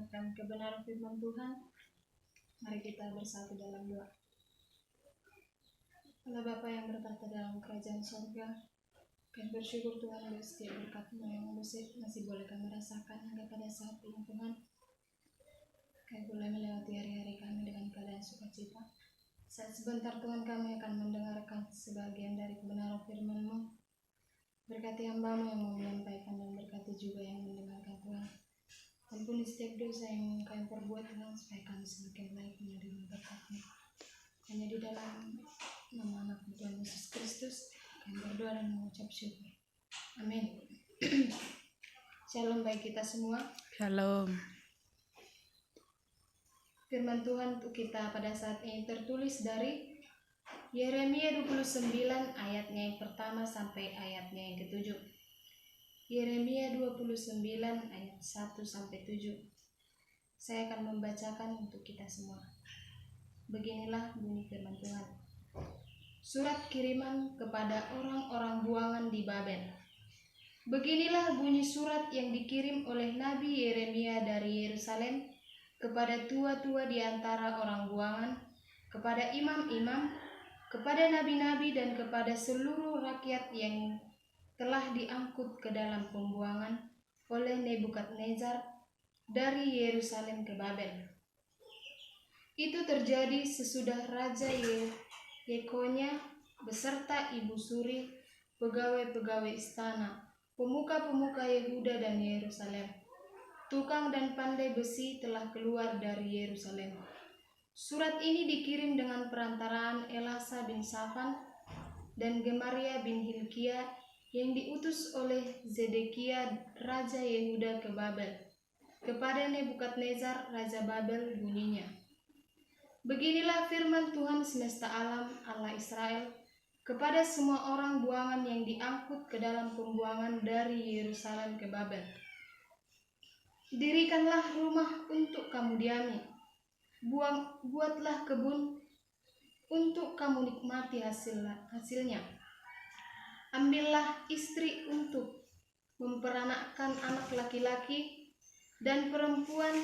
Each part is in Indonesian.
mendengarkan kebenaran firman Tuhan, mari kita bersatu dalam doa. Allah Bapa yang bertata dalam kerajaan surga, kami bersyukur Tuhan atas setiap berkat-Mu yang masih boleh kami rasakan hingga pada saat ini Tuhan. Kami boleh melewati hari-hari kami dengan keadaan sukacita. Saat sebentar Tuhan kami akan mendengarkan sebagian dari kebenaran firman-Mu. Berkati hamba-Mu yang mau menyampaikan dan berkati juga yang mendengarkan Tuhan. Ampuni setiap dosa yang kami perbuat Tuhan, supaya kami semakin baik menerima berkat-Mu. Hanya di dalam nama anak Tuhan Yesus Kristus kami berdoa dan mengucap syukur. Amin. Shalom bagi kita semua. Shalom. Firman Tuhan untuk kita pada saat ini tertulis dari Yeremia 29 ayatnya yang pertama sampai ayatnya yang ke-7. Yeremia 29 ayat 1 sampai 7. Saya akan membacakan untuk kita semua. Beginilah bunyi firman Tuhan. Surat kiriman kepada orang-orang buangan di Babel. Beginilah bunyi surat yang dikirim oleh Nabi Yeremia dari Yerusalem kepada tua-tua di antara orang buangan, kepada imam-imam, kepada nabi-nabi, dan kepada seluruh rakyat yang telah diangkut ke dalam pembuangan oleh Nebukadnezar dari Yerusalem ke Babel. Itu terjadi sesudah Raja Yekonya beserta ibu suri, pegawai-pegawai istana, pemuka-pemuka Yehuda dan Yerusalem, tukang dan pandai besi telah keluar dari Yerusalem. Surat ini dikirim dengan perantaraan Elasa bin Safan dan Gemaria bin Hilkia yang diutus oleh Zedekia Raja Yehuda ke Babel. Kepada Nebukadnezar Raja Babel bunyinya. Beginilah firman Tuhan semesta alam, Allah Israel, kepada semua orang buangan yang diangkut ke dalam pembuangan dari Yerusalem ke Babel. Dirikanlah rumah untuk kamu diami, buatlah kebun untuk kamu nikmati hasilnya. Ambillah istri untuk memperanakkan anak laki-laki dan perempuan.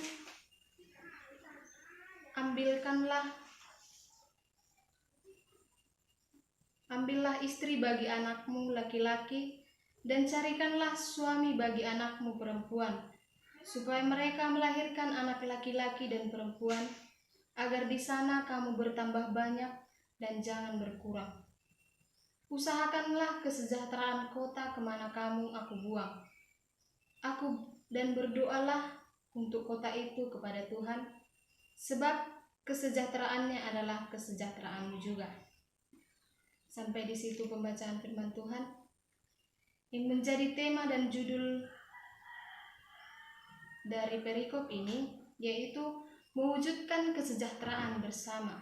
Ambillah istri bagi anakmu laki-laki dan carikanlah suami bagi anakmu perempuan, supaya mereka melahirkan anak laki-laki dan perempuan, agar di sana kamu bertambah banyak dan jangan berkurang. Usahakanlah kesejahteraan kota kemana kamu aku buang. Dan berdoalah untuk kota itu kepada Tuhan, sebab kesejahteraannya adalah kesejahteraanmu juga. Sampai di situ pembacaan firman Tuhan yang menjadi tema dan judul dari perikop ini, yaitu mewujudkan kesejahteraan bersama.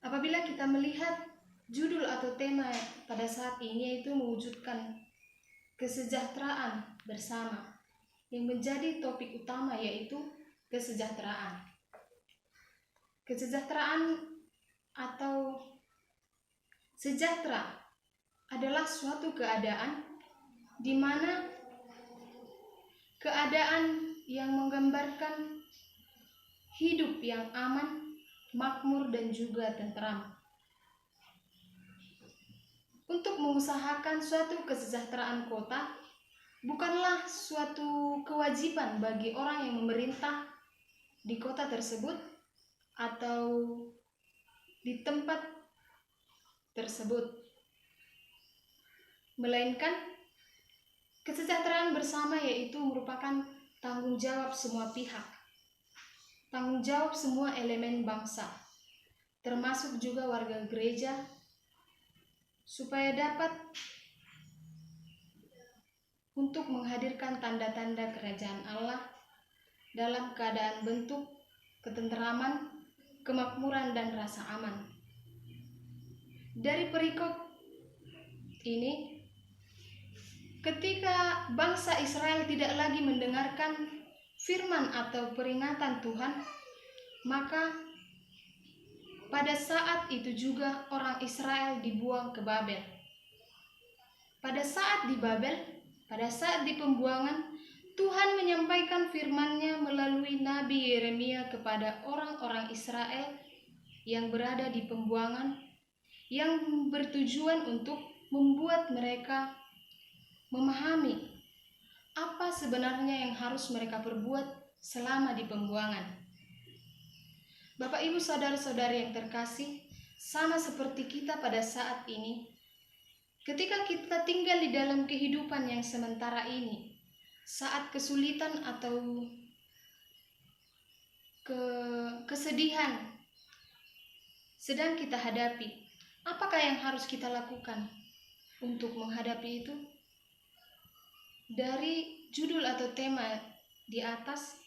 Apabila kita melihat judul atau tema pada saat ini, yaitu mewujudkan kesejahteraan bersama, yang menjadi topik utama yaitu kesejahteraan. Kesejahteraan atau sejahtera adalah suatu keadaan di mana keadaan yang menggambarkan hidup yang aman, makmur, dan juga tentram. Untuk mengusahakan suatu kesejahteraan kota bukanlah suatu kewajiban bagi orang yang memerintah di kota tersebut atau di tempat tersebut, melainkan kesejahteraan bersama yaitu merupakan tanggung jawab semua pihak, tanggung jawab semua elemen bangsa, termasuk juga warga gereja, supaya dapat untuk menghadirkan tanda-tanda kerajaan Allah dalam keadaan bentuk ketenteraman, kemakmuran, dan rasa aman. Dari perikop ini, ketika bangsa Israel tidak lagi mendengarkan firman atau peringatan Tuhan, maka pada saat itu juga orang Israel dibuang ke Babel. Pada saat di Babel, pada saat di pembuangan, Tuhan menyampaikan firman Nabi Yeremia kepada orang-orang Israel yang berada di pembuangan, yang bertujuan untuk membuat mereka memahami apa sebenarnya yang harus mereka perbuat selama di pembuangan. Bapak, Ibu, saudara-saudari yang terkasih, sama seperti kita pada saat ini, ketika kita tinggal di dalam kehidupan yang sementara ini, saat kesulitan atau kesedihan sedang kita hadapi, apakah yang harus kita lakukan untuk menghadapi itu? Dari judul atau tema di atas,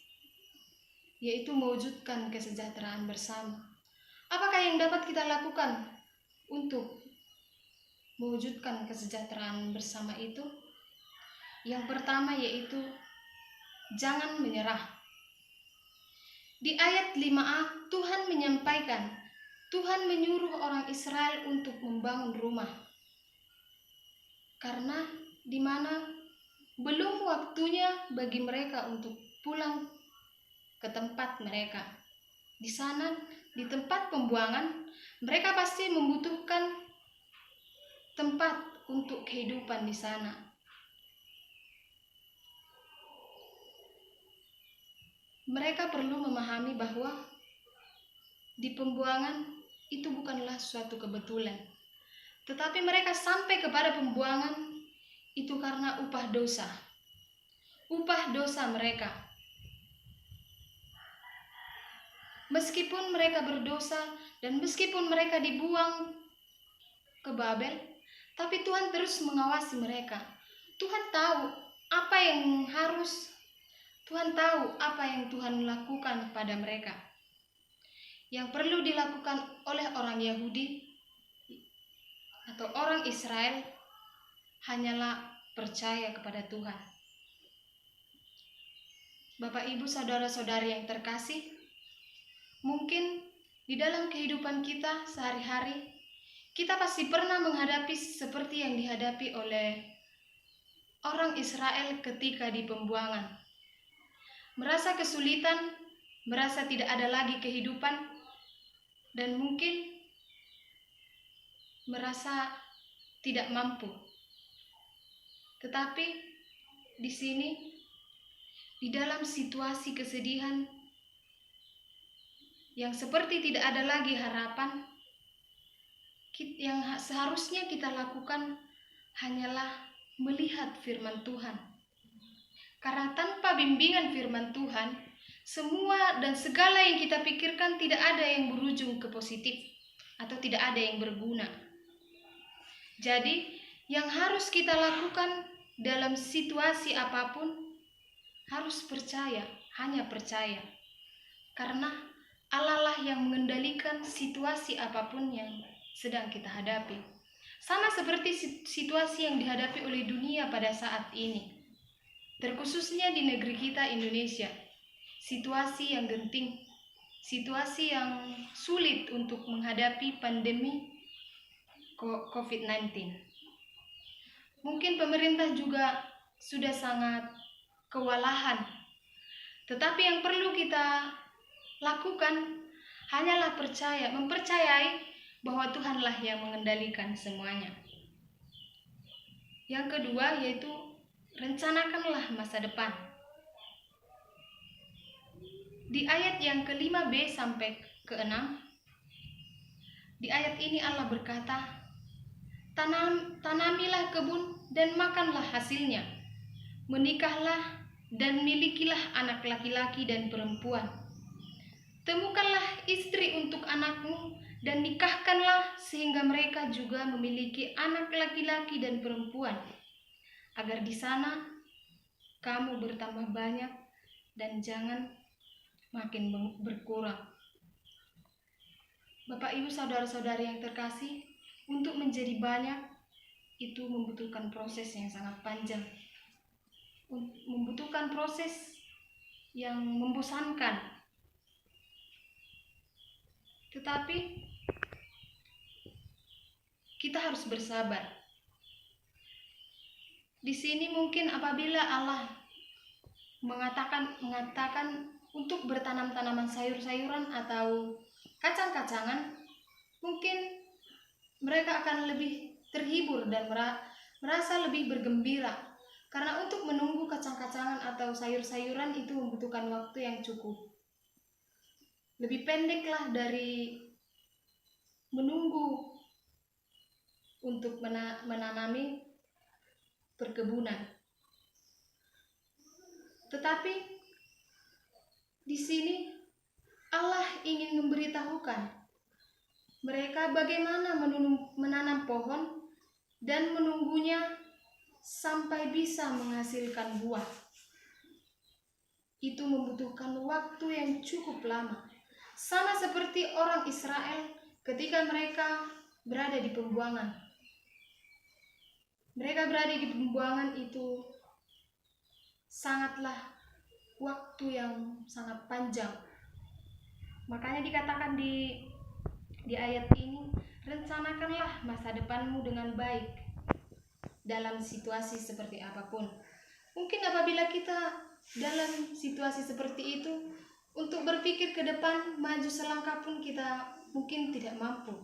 yaitu mewujudkan kesejahteraan bersama. Apakah yang dapat kita lakukan untuk mewujudkan kesejahteraan bersama itu? Yang pertama yaitu jangan menyerah. Di ayat 5a, Tuhan menyampaikan, Tuhan menyuruh orang Israel untuk membangun rumah. Karena di mana belum waktunya bagi mereka untuk pulang ke tempat mereka. Di sana, di tempat pembuangan, mereka pasti membutuhkan tempat untuk kehidupan di sana. Mereka perlu memahami bahwa di pembuangan itu bukanlah suatu kebetulan, tetapi mereka sampai kepada pembuangan itu karena upah dosa mereka. Meskipun mereka berdosa dan meskipun mereka dibuang ke Babel, tapi Tuhan terus mengawasi mereka. Tuhan tahu apa yang Tuhan lakukan pada mereka. Yang perlu dilakukan oleh orang Yahudi atau orang Israel hanyalah percaya kepada Tuhan. Bapak, Ibu, saudara-saudari yang terkasih, mungkin di dalam kehidupan kita sehari-hari, kita pasti pernah menghadapi seperti yang dihadapi oleh orang Israel ketika di pembuangan. Merasa kesulitan, merasa tidak ada lagi kehidupan, dan mungkin merasa tidak mampu. Tetapi di sini, di dalam situasi kesedihan yang seperti tidak ada lagi harapan, yang seharusnya kita lakukan hanyalah melihat firman Tuhan. Karena tanpa bimbingan firman Tuhan, semua dan segala yang kita pikirkan tidak ada yang berujung ke positif atau tidak ada yang berguna. Jadi, yang harus kita lakukan dalam situasi apapun harus percaya, hanya percaya. Karena Allah lah yang mengendalikan situasi apapun yang sedang kita hadapi. Sama seperti situasi yang dihadapi oleh dunia pada saat ini. Terkhususnya di negeri kita Indonesia. Situasi yang genting, situasi yang sulit untuk menghadapi pandemi COVID-19. Mungkin pemerintah juga sudah sangat kewalahan. Tetapi yang perlu kita lakukan hanyalah mempercayai bahwa Tuhanlah yang mengendalikan semuanya. Yang kedua yaitu rencanakanlah masa depan. Di ayat yang ke-5b sampai ke-6, di ayat ini Allah berkata, tanamilah kebun dan makanlah hasilnya. Menikahlah dan milikilah anak laki-laki dan perempuan. Temukanlah istri untuk anakmu dan nikahkanlah sehingga mereka juga memiliki anak laki-laki dan perempuan, agar di sana kamu bertambah banyak dan jangan makin berkurang. Bapak, Ibu, saudara-saudari yang terkasih, untuk menjadi banyak itu membutuhkan proses yang sangat panjang, membutuhkan proses yang membosankan. Tetapi kita harus bersabar. Di sini mungkin apabila Allah mengatakan untuk untuk bertanam tanaman sayur-sayuran atau kacang-kacangan, mungkin mereka akan lebih terhibur dan merasa lebih bergembira. Karena untuk menunggu kacang-kacangan atau sayur-sayuran itu membutuhkan waktu yang cukup. Lebih pendeklah dari menunggu untuk menanami perkebunan. Tetapi di sini Allah ingin memberitahukan mereka bagaimana menanam pohon dan menunggunya sampai bisa menghasilkan buah. Itu membutuhkan waktu yang cukup lama. Sama seperti orang Israel ketika mereka berada di pembuangan. Mereka berada di pembuangan itu sangatlah waktu yang sangat panjang. Makanya dikatakan di ayat ini, rencanakanlah masa depanmu dengan baik dalam situasi seperti apapun. Mungkin apabila kita dalam situasi seperti itu, untuk berpikir ke depan, maju selangkah pun kita mungkin tidak mampu.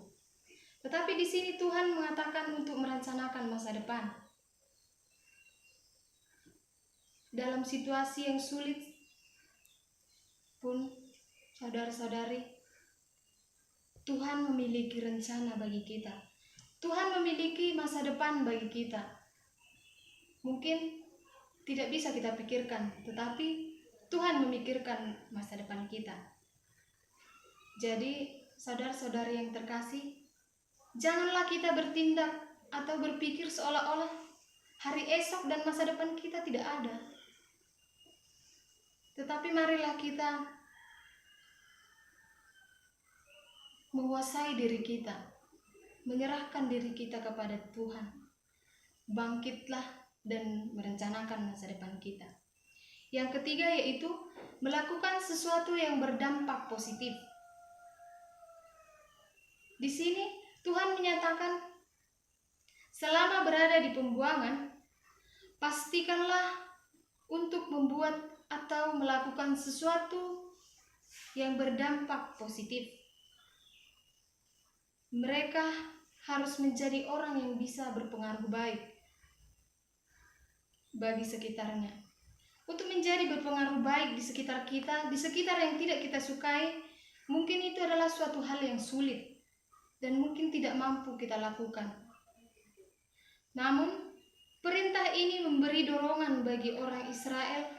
Tetapi di sini Tuhan mengatakan untuk merencanakan masa depan. Dalam situasi yang sulit pun, saudara-saudari, Tuhan memiliki rencana bagi kita. Tuhan memiliki masa depan bagi kita. Mungkin tidak bisa kita pikirkan, tetapi Tuhan memikirkan masa depan kita. Jadi, saudara-saudari yang terkasih, janganlah kita bertindak atau berpikir seolah-olah hari esok dan masa depan kita tidak ada. Tetapi marilah kita menguasai diri kita, menyerahkan diri kita kepada Tuhan. Bangkitlah dan merencanakan masa depan kita. Yang ketiga yaitu melakukan sesuatu yang berdampak positif. Di sini Tuhan menyatakan, selama berada di pembuangan, pastikanlah untuk membuat atau melakukan sesuatu yang berdampak positif. Mereka harus menjadi orang yang bisa berpengaruh baik bagi sekitarnya. Untuk menjadi berpengaruh baik di sekitar kita, di sekitar yang tidak kita sukai, mungkin itu adalah suatu hal yang sulit dan mungkin tidak mampu kita lakukan. Namun, perintah ini memberi dorongan bagi orang Israel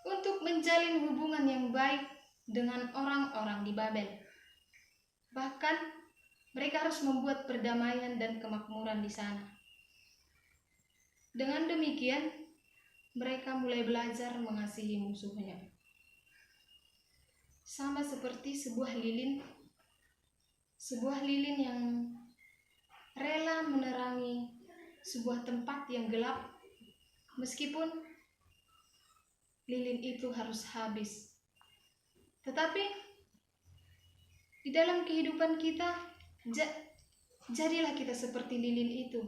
untuk menjalin hubungan yang baik dengan orang-orang di Babel. Bahkan, mereka harus membuat perdamaian dan kemakmuran di sana. Dengan demikian, mereka mulai belajar mengasihi musuhnya. Sama seperti sebuah lilin yang rela menerangi sebuah tempat yang gelap, meskipun lilin itu harus habis. Tetapi di dalam kehidupan kita, jadilah kita seperti lilin itu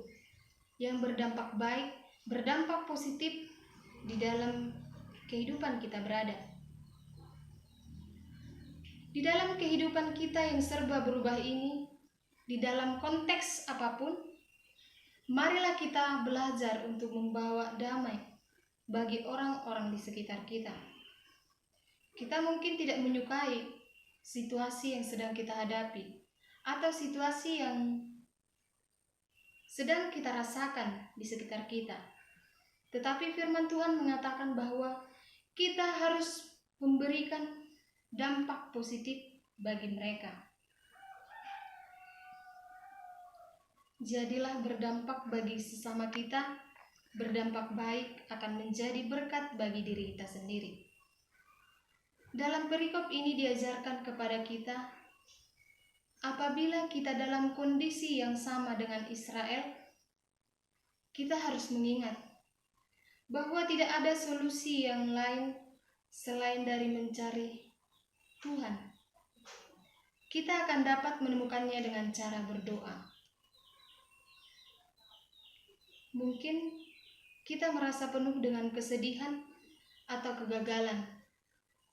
yang berdampak baik, berdampak positif di dalam kehidupan kita berada. Di dalam kehidupan kita yang serba berubah ini, di dalam konteks apapun, marilah kita belajar untuk membawa damai bagi orang-orang di sekitar kita. Kita mungkin tidak menyukai situasi yang sedang kita hadapi atau situasi yang sedang kita rasakan di sekitar kita. Tetapi firman Tuhan mengatakan bahwa kita harus memberikan dampak positif bagi mereka. Jadilah berdampak bagi sesama kita, berdampak baik akan menjadi berkat bagi diri kita sendiri. Dalam perikop ini diajarkan kepada kita, apabila kita dalam kondisi yang sama dengan Israel, kita harus mengingat bahwa tidak ada solusi yang lain selain dari mencari Tuhan. Kita akan dapat menemukannya dengan cara berdoa. Mungkin kita merasa penuh dengan kesedihan atau kegagalan,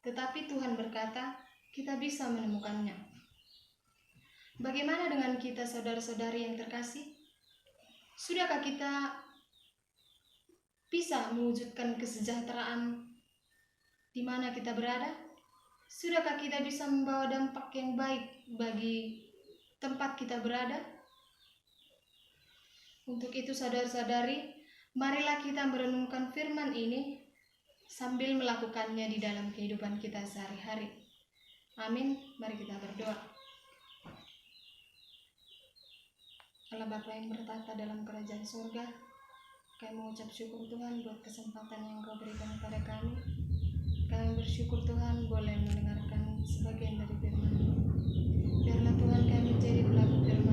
tetapi Tuhan berkata, kita bisa menemukannya. Bagaimana dengan kita saudara-saudari yang terkasih? Sudahkah kita bisa mewujudkan kesejahteraan di mana kita berada? Sudahkah kita bisa membawa dampak yang baik bagi tempat kita berada? Untuk itu saudara-saudari, marilah kita merenungkan firman ini sambil melakukannya di dalam kehidupan kita sehari-hari. Amin. Mari kita berdoa. Allah Bapa yang bertata dalam kerajaan surga, kami mengucap syukur Tuhan buat kesempatan yang Kau berikan kepada kami. Kami bersyukur Tuhan boleh mendengarkan sebagian dari firman-Mu. Biarlah Tuhan kami menjadi pelaku firman